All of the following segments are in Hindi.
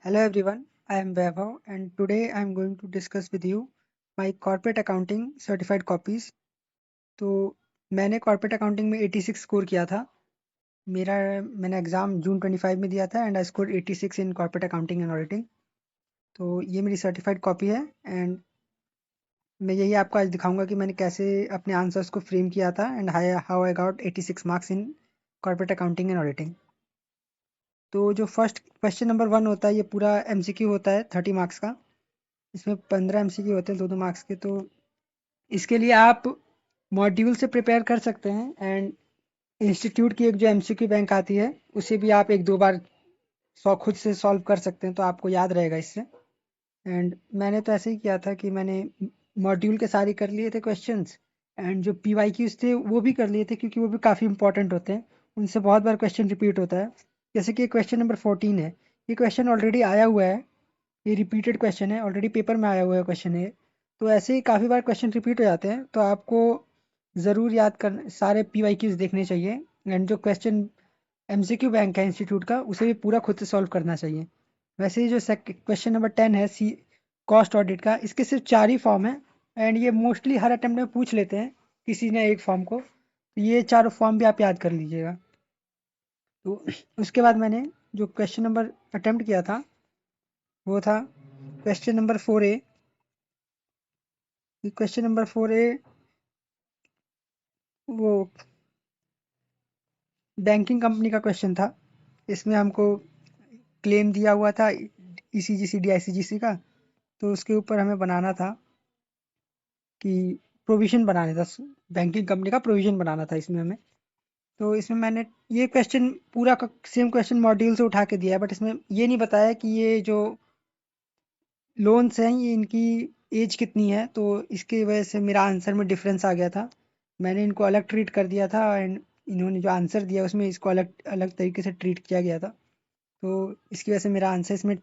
Hello everyone, I am Vaibhav and today I am going to discuss with you my corporate accounting certified copies. तो मैंने corporate accounting में 86 स्कोर किया था। मैंने एग्ज़ाम जून 25 में दिया था and I score 86 in corporate accounting and auditing. तो ये मेरी सर्टिफाइड कॉपी है एंड मैं यही आपको आज दिखाऊंगा कि मैंने कैसे अपने आंसर्स को फ्रेम किया था and how I got 86 marks in corporate accounting and auditing. तो जो फर्स्ट क्वेश्चन नंबर 1 होता है ये पूरा MCQ होता है 30 मार्क्स का। इसमें 15 MCQ होते हैं 2-2 मार्क्स के। तो इसके लिए आप मॉड्यूल से प्रिपेयर कर सकते हैं एंड इंस्टीट्यूट की एक जो MCQ बैंक आती है उसे भी आप 1-2 बार खुद से सॉल्व कर सकते हैं तो आपको याद रहेगा इससे। एंड मैंने तो ऐसे ही किया था कि मैंने मॉड्यूल के सारे कर लिए थे क्वेश्चंस एंड जो PYQs थे वो भी कर लिए थे क्योंकि वो भी काफ़ी इंपॉर्टेंट होते हैं। उनसे बहुत बार क्वेश्चन रिपीट होता है। जैसे कि क्वेश्चन नंबर 14 है, ये क्वेश्चन ऑलरेडी आया हुआ है, ये रिपीटेड क्वेश्चन है, ऑलरेडी पेपर में आया हुआ है क्वेश्चन है। तो ऐसे ही काफ़ी बार क्वेश्चन रिपीट हो जाते हैं तो आपको ज़रूर याद कर सारे PYQs देखने चाहिए एंड जो क्वेश्चन MCQ बैंक है इंस्टीट्यूट का उसे भी पूरा खुद से सॉल्व करना चाहिए। वैसे ही जो क्वेश्चन नंबर 10 है सी कॉस्ट ऑडिट का, इसके सिर्फ 4 ही फॉर्म है एंड ये मोस्टली हर अटेम्प्ट में पूछ लेते हैं किसी ने एक फॉर्म को। तो ये चारों फॉर्म भी आप याद कर लीजिएगा। तो उसके बाद मैंने जो क्वेश्चन नंबर अटेम्प्ट किया था वो था question number 4A। Question number 4A वो बैंकिंग कंपनी का क्वेश्चन था। इसमें हमको क्लेम दिया हुआ था ECGC DICGC का, तो उसके ऊपर हमें बनाना था कि प्रोविज़न बनाना था, बैंकिंग कंपनी का प्रोविज़न बनाना था इसमें हमें। तो इसमें मैंने ये क्वेश्चन पूरा का सेम क्वेश्चन मॉड्यूल से उठा के दिया है बट इसमें ये नहीं बताया कि ये जो लोन्स हैं ये इनकी एज कितनी है, तो इसकी वजह से मेरा आंसर में डिफरेंस आ गया था। मैंने इनको अलग ट्रीट कर दिया था एंड इन्होंने जो आंसर दिया उसमें इसको अलग अलग तरीके से ट्रीट किया गया था। तो इसकी वजह से मेरा आंसर इसमें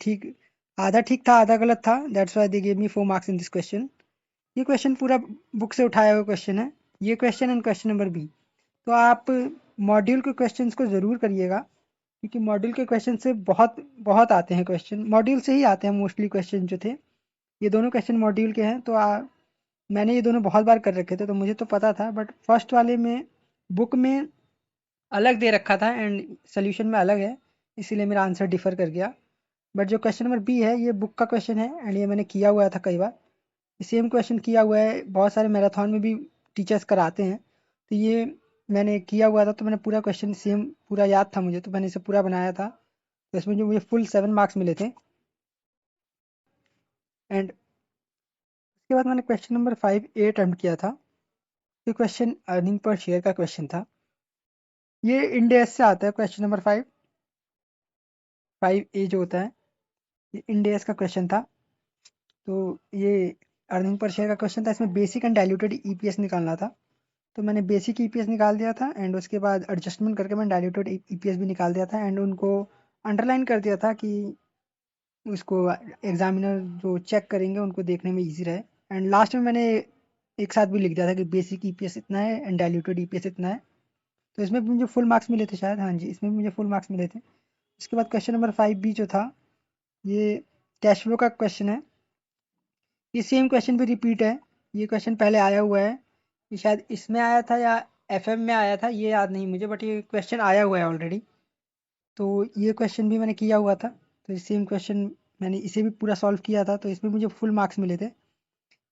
आधा ठीक था आधा गलत था। That's why they gave me 4 marks in this question. ये क्वेश्चन पूरा बुक से उठाया हुआ क्वेश्चन है, ये question and question number B. तो आप मॉड्यूल के क्वेश्चंस को ज़रूर करिएगा क्योंकि मॉड्यूल के क्वेश्चन से बहुत बहुत आते हैं, क्वेश्चन मॉड्यूल से ही आते हैं मोस्टली क्वेश्चन जो थे। ये दोनों क्वेश्चन मॉड्यूल के हैं। तो मैंने ये दोनों बहुत बार कर रखे थे तो मुझे तो पता था बट फर्स्ट वाले में बुक में अलग दे रखा था एंड सोल्यूशन में अलग है, इसीलिए मेरा आंसर डिफर कर गया। बट जो क्वेश्चन नंबर बी है ये बुक का क्वेश्चन है एंड ये मैंने किया हुआ था कई बार। सेम क्वेश्चन किया हुआ है, बहुत सारे मैराथन में भी टीचर्स कराते हैं। तो ये मैंने किया हुआ था तो मैंने पूरा क्वेश्चन सेम पूरा याद था मुझे, तो मैंने इसे पूरा बनाया था। तो इसमें जो मुझे फुल 7 मार्क्स मिले थे। एंड उसके बाद मैंने क्वेश्चन नंबर 5A अटेम्प्ट किया था। ये क्वेश्चन अर्निंग पर शेयर का क्वेश्चन था। ये इंडेस से आता है क्वेश्चन नंबर 5A जो होता है ये इंडेस का क्वेश्चन था। तो ये अर्निंग पर शेयर का क्वेश्चन था, इसमें बेसिक एंड डाइल्यूटेड EPS निकालना था। तो मैंने बेसिक EPS निकाल दिया था एंड उसके बाद एडजस्टमेंट करके मैंने डाइल्यूटेड EPS भी निकाल दिया था एंड उनको अंडरलाइन कर दिया था कि उसको एग्जामिनर जो चेक करेंगे उनको देखने में इजी रहे। एंड लास्ट में मैंने एक साथ भी लिख दिया था कि बेसिक EPS इतना है एंड डाइल्यूटेड EPS इतना है। तो इसमें भी मुझे फुल मार्क्स मिले थे शायद, हाँ जी इसमें भी मुझे फुल मार्क्स मिले थे। उसके बाद क्वेश्चन नंबर 5B जो था ये कैश फ्लो का क्वेश्चन है। ये सेम क्वेश्चन भी रिपीट है, ये क्वेश्चन पहले आया हुआ है, ये शायद इसमें आया था या FM में आया था ये याद नहीं मुझे, बट ये क्वेश्चन आया हुआ है ऑलरेडी। तो ये क्वेश्चन भी मैंने किया हुआ था। तो सेम क्वेश्चन मैंने इसे भी पूरा सॉल्व किया था तो इसमें मुझे फुल मार्क्स मिले थे।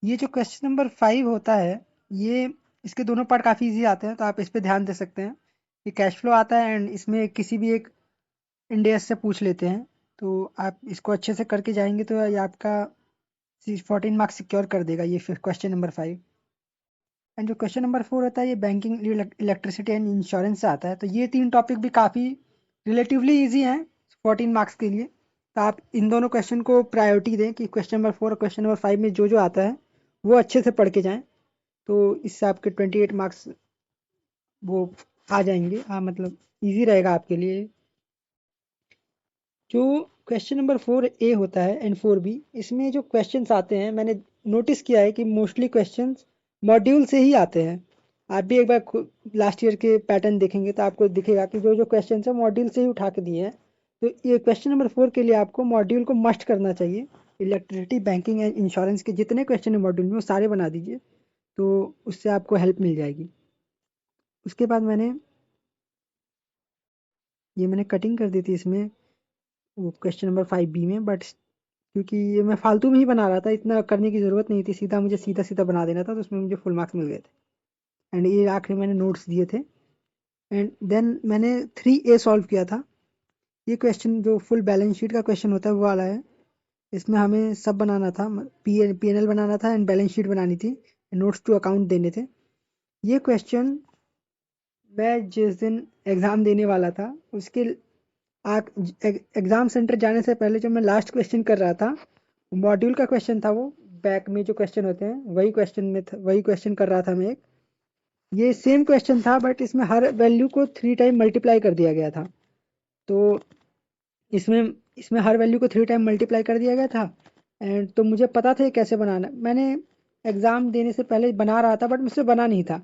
ये जो क्वेश्चन नंबर 5 होता है ये इसके दोनों पार्ट काफ़ी इजी आते हैं तो आप इस पे ध्यान दे सकते हैं। ये कैश फ्लो आता है एंड इसमें किसी भी एक इंडेक्स से पूछ लेते हैं। तो आप इसको अच्छे से करके जाएंगे तो ये आपका 14 मार्क्स सिक्योर कर देगा ये फिर क्वेश्चन नंबर 5। एंड जो क्वेश्चन नंबर 4 होता है ये बैंकिंग, इलेक्ट्रिसिटी एंड इंश्योरेंस से आता है। तो ये 3 टॉपिक भी काफ़ी रिलेटिवली इजी हैं 14 मार्क्स के लिए। तो आप इन दोनों क्वेश्चन को प्रायोरिटी दें कि क्वेश्चन नंबर 4 और क्वेश्चन नंबर 5 में जो जो आता है वो अच्छे से पढ़ के जाएं। तो इससे आपके 28 मार्क्स वो आ जाएंगे, हाँ मतलब इजी रहेगा आपके लिए। जो क्वेश्चन नंबर 4A होता है एंड 4B, इसमें जो क्वेश्चंस आते हैं मैंने नोटिस किया है कि मोस्टली क्वेश्चंस मॉड्यूल से ही आते हैं। आप भी एक बार लास्ट ईयर के पैटर्न देखेंगे तो आपको दिखेगा कि जो जो क्वेश्चंस है मॉड्यूल से ही उठा के दिए हैं। तो ये क्वेश्चन नंबर 4 के लिए आपको मॉड्यूल को मस्ट करना चाहिए। इलेक्ट्रिसिटी, बैंकिंग एंड इंश्योरेंस के जितने क्वेश्चन है मॉड्यूल में वो सारे बना दीजिए, तो उससे आपको हेल्प मिल जाएगी। उसके बाद मैंने कटिंग कर दी थी इसमें, वो क्वेश्चन नंबर 5B में, बट क्योंकि ये मैं फालतू में ही बना रहा था, इतना करने की ज़रूरत नहीं थी, मुझे सीधा सीधा बना देना था, तो उसमें मुझे फुल मार्क्स मिल गए थे। एंड ये आखिरी मैंने नोट्स दिए थे। एंड देन मैंने 3A सॉल्व किया था। ये क्वेश्चन जो फुल बैलेंस शीट का क्वेश्चन होता है वो वाला है। इसमें हमें सब बनाना था, P&L बनाना था एंड बैलेंस शीट बनानी थी, नोट्स टू अकाउंट देने थे। ये क्वेश्चन मैं जिस दिन एग्ज़ाम देने वाला था उसके एग्ज़ाम सेंटर जाने से पहले जो मैं लास्ट क्वेश्चन कर रहा था, मॉड्यूल का क्वेश्चन था वो, बैक में जो क्वेश्चन होते हैं वही क्वेश्चन में था, वही क्वेश्चन कर रहा था मैं एक। ये सेम क्वेश्चन था बट इसमें हर वैल्यू को 3 टाइम मल्टीप्लाई कर दिया गया था। तो इसमें इसमें हर वैल्यू को 3 टाइम मल्टीप्लाई कर दिया गया था। एंड तो मुझे पता था ये कैसे बनाना, मैंने एग्ज़ाम देने से पहले बना रहा था बट मुझसे बना नहीं था।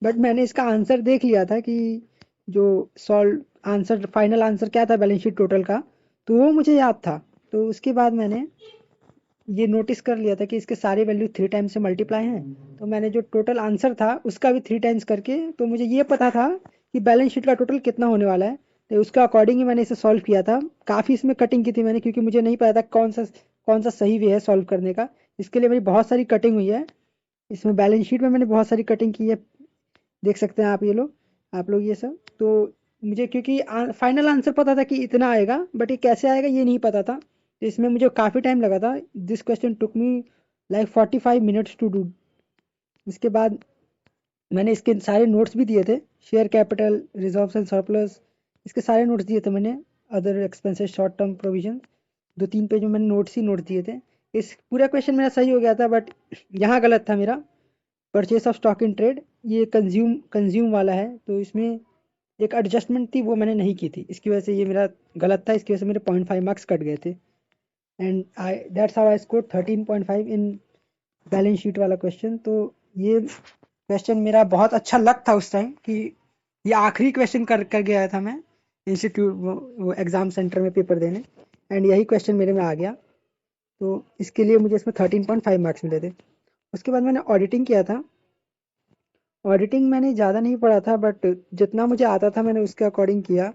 बट मैंने इसका आंसर देख लिया था कि जो सॉल्व आंसर, फाइनल आंसर क्या था बैलेंस शीट टोटल का, तो वो मुझे याद था। तो उसके बाद मैंने ये नोटिस कर लिया था कि इसके सारे वैल्यू 3 टाइम्स से मल्टीप्लाई हैं, तो मैंने जो टोटल आंसर था उसका भी 3 टाइम्स करके, तो मुझे ये पता था कि बैलेंस शीट का टोटल कितना होने वाला है, तो उसका अकॉर्डिंग ही मैंने इसे सॉल्व किया था। काफ़ी इसमें कटिंग की थी मैंने, क्योंकि मुझे नहीं पता था कौन सा सही वे है सॉल्व करने का। इसके लिए मेरी बहुत सारी कटिंग हुई है। इसमें बैलेंस शीट में मैंने बहुत सारी कटिंग की है, देख सकते हैं आप लोग ये सब। तो मुझे क्योंकि फाइनल आंसर पता था कि इतना आएगा, बट ये कैसे आएगा ये नहीं पता था, तो इसमें मुझे काफ़ी टाइम लगा था। This question took me like 45 minutes to do. इसके बाद मैंने इसके सारे नोट्स भी दिए थे, share capital, reserves and surplus, इसके सारे नोट्स दिए थे मैंने। Other expenses, short term provision, 2-3 page में मैंने नोट्स ही नोट दिए थे। इस पूरा क्वेश्चन मेरा सही हो गया था, बट यहाँ गलत था मेरा। Purchase of stock in trade, ये कंज्यूम वाला है, तो इसमें एक एडजस्टमेंट थी वो मैंने नहीं की थी, इसकी वजह से ये मेरा गलत था, इसकी वजह से मेरे 0.5 मार्क्स कट गए थे। And I that's how I score 13.5 in balance sheet वाला क्वेश्चन। तो ये क्वेश्चन मेरा बहुत अच्छा लक था उस टाइम कि ये आखिरी क्वेश्चन कर कर गया था मैं इंस्टीट्यूट, वो एग्ज़ाम सेंटर में पेपर देने, एंड यही क्वेश्चन मेरे में आ गया। तो इसके लिए मुझे इसमें 13.5 मार्क्स मिले थे। उसके बाद मैंने ऑडिटिंग किया था। ऑडिटिंग मैंने ज़्यादा नहीं पढ़ा था, बट जितना मुझे आता था मैंने उसके अकॉर्डिंग किया।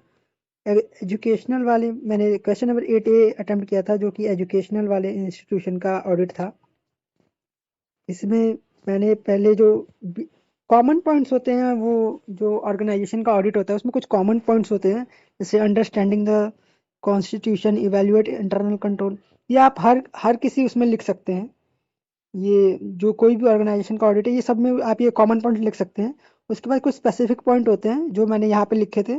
एजुकेशनल वाले मैंने क्वेश्चन नंबर 8A अटेम्प्ट किया था, जो कि एजुकेशनल वाले इंस्टीट्यूशन का ऑडिट था। इसमें मैंने पहले जो कॉमन पॉइंट्स होते हैं, वो जो ऑर्गेनाइजेशन का ऑडिट होता है उसमें कुछ कॉमन पॉइंट्स होते हैं, जैसे understanding the constitution, evaluate internal control, ये आप हर हर किसी उसमें लिख सकते हैं। ये जो कोई भी ऑर्गेनाइजेशन का ऑडिट है ये सब में आप ये कॉमन पॉइंट लिख सकते हैं। उसके बाद कुछ स्पेसिफिक पॉइंट होते हैं जो मैंने यहाँ पे लिखे थे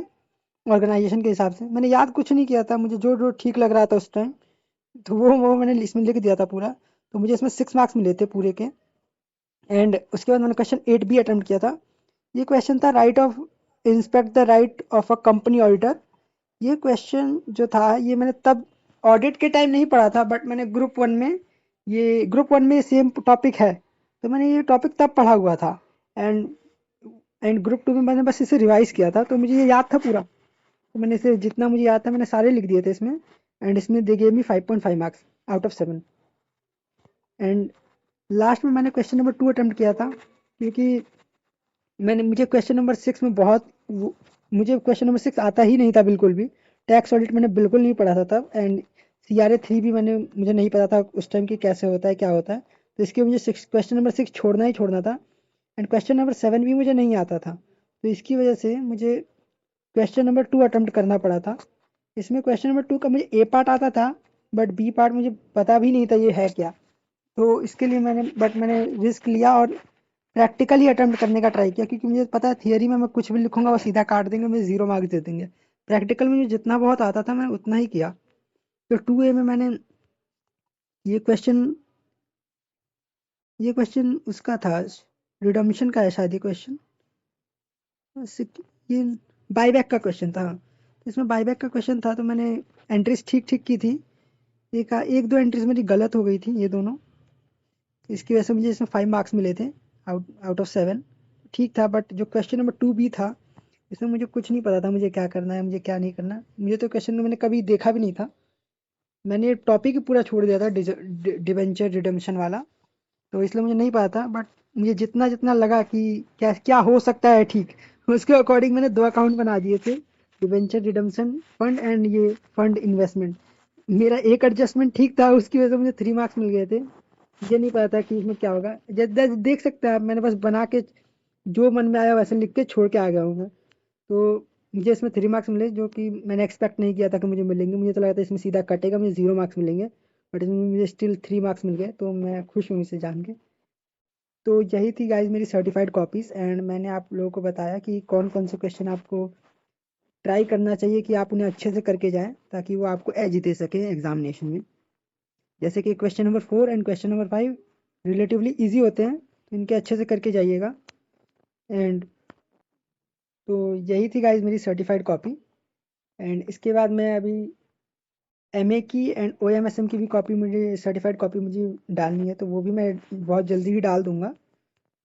ऑर्गेनाइजेशन के हिसाब से। मैंने याद कुछ नहीं किया था, मुझे जो जो ठीक लग रहा था उस टाइम, तो वो मैंने इसमें लिख दिया था पूरा। तो मुझे इसमें 6 मार्क्स मिले थे पूरे के। एंड उसके बाद मैंने क्वेश्चन 8B अटेम्प्ट किया था। ये क्वेश्चन था right of inspect the right of a company auditor. ये क्वेश्चन जो था ये मैंने तब ऑडिट के टाइम नहीं पढ़ा था, बट मैंने ग्रुप 1 में सेम टॉपिक है, तो मैंने ये टॉपिक तब पढ़ा हुआ था। एंड एंड ग्रुप 2 में मैंने बस इसे रिवाइज किया था, तो मुझे ये याद था पूरा। तो मैंने इसे जितना मुझे याद था मैंने सारे लिख दिए थे इसमें। एंड इसमें दे gave me 5.5 marks out of 7। And last में मैंने क्वेश्चन नंबर 2 अटेम्प्ट किया था, क्योंकि मुझे क्वेश्चन नंबर 6 में मुझे क्वेश्चन नंबर 6 आता ही नहीं था बिल्कुल भी। टैक्स ऑडिट मैंने बिल्कुल नहीं पढ़ा था तब। एंड CRA 3 भी मुझे नहीं पता था उस टाइम की कैसे होता है क्या होता है, तो इसके मुझे क्वेश्चन नंबर 6 छोड़ना ही छोड़ना था। एंड क्वेश्चन नंबर 7 भी मुझे नहीं आता था, तो इसकी वजह से मुझे क्वेश्चन नंबर 2 अटेम्प्ट करना पड़ा था। इसमें क्वेश्चन नंबर 2 का मुझे A पार्ट आता था, बट B पार्ट मुझे पता भी नहीं था ये है क्या। तो इसके लिए मैंने रिस्क लिया और प्रैक्टिकली अटेम्प्ट करने का ट्राई किया, क्योंकि मुझे पता है थियरी में मैं कुछ भी लिखूंगा वो सीधा काट देंगे, मुझे 0 मार्क्स दे देंगे। प्रैक्टिकल में मुझे जितना बहुत आता था मैंने उतना ही किया। तो 2A में मैंने ये क्वेश्चन ये क्वेश्चन उसका था, रिडम्पशन का है शायद ये क्वेश्चन। ये बाईबैक का क्वेश्चन था। इसमें बाईबैक का क्वेश्चन था, तो मैंने एंट्रीज ठीक ठीक की थी। एक दो एंट्रीज मेरी गलत हो गई थी ये दोनों, इसकी वजह से मुझे इसमें 5 मार्क्स मिले थे आउट आउट ऑफ 7। ठीक था, बट जो क्वेश्चन नंबर 2B था इसमें मुझे कुछ नहीं पता था मुझे क्या करना है, मुझे क्या नहीं करना। मुझे तो क्वेश्चन मैंने कभी देखा भी नहीं था। मैंने टॉपिक ही पूरा छोड़ दिया था डिवेंचर रिडेम्पशन वाला। तो इसलिए मुझे नहीं पता था, बट मुझे जितना जितना लगा कि क्या क्या हो सकता है ठीक, उसके अकॉर्डिंग मैंने 2 अकाउंट बना दिए थे, डिवेंचर रिडेम्पशन फंड एंड ये फंड इन्वेस्टमेंट। मेरा एक एडजस्टमेंट ठीक था, उसकी वजह से मुझे 3 मार्क्स मिल गए थे। मुझे नहीं पता था कि इसमें क्या होगा। देख सकते हैं आप, मैंने बस बना के जो मन में आया वैसे लिख के छोड़ के आ गया हूँ मैं। तो मुझे इसमें 3 मार्क्स मिले, जो कि मैंने एक्सपेक्ट नहीं किया था कि मुझे मिलेंगे। मुझे तो लगा था इसमें सीधा कटेगा, मुझे 0 मार्क्स मिलेंगे, बट इसमें मुझे स्टिल 3 मार्क्स मिल गए, तो मैं खुश हूँ इसे जान के। तो यही थी गाइज मेरी सर्टिफाइड कॉपीज़, एंड मैंने आप लोगों को बताया कि कौन कौन से क्वेश्चन आपको ट्राई करना चाहिए कि आप उन्हें अच्छे से करके जाएं, ताकि वो आपको एज दे सके एग्जामिनेशन में। जैसे कि question number 4 and question number 5 relatively easy होते हैं, तो इनके अच्छे से करके जाइएगा। एंड तो यही थी गाइज मेरी सर्टिफाइड कॉपी। एंड इसके बाद मैं अभी एमए की एंड ओएमएसएम की भी कॉपी, मुझे सर्टिफाइड कॉपी मुझे डालनी है, तो वो भी मैं बहुत जल्दी ही डाल दूंगा।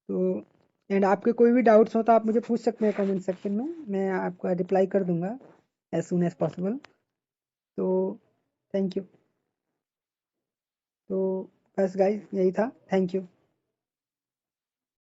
तो एंड आपके कोई भी डाउट्स हो तो आप मुझे पूछ सकते हैं कमेंट सेक्शन में, मैं आपका रिप्लाई कर दूंगा एज सुन एज पॉसिबल। तो थैंक यू। तो बस गाइज यही था, थैंक यू।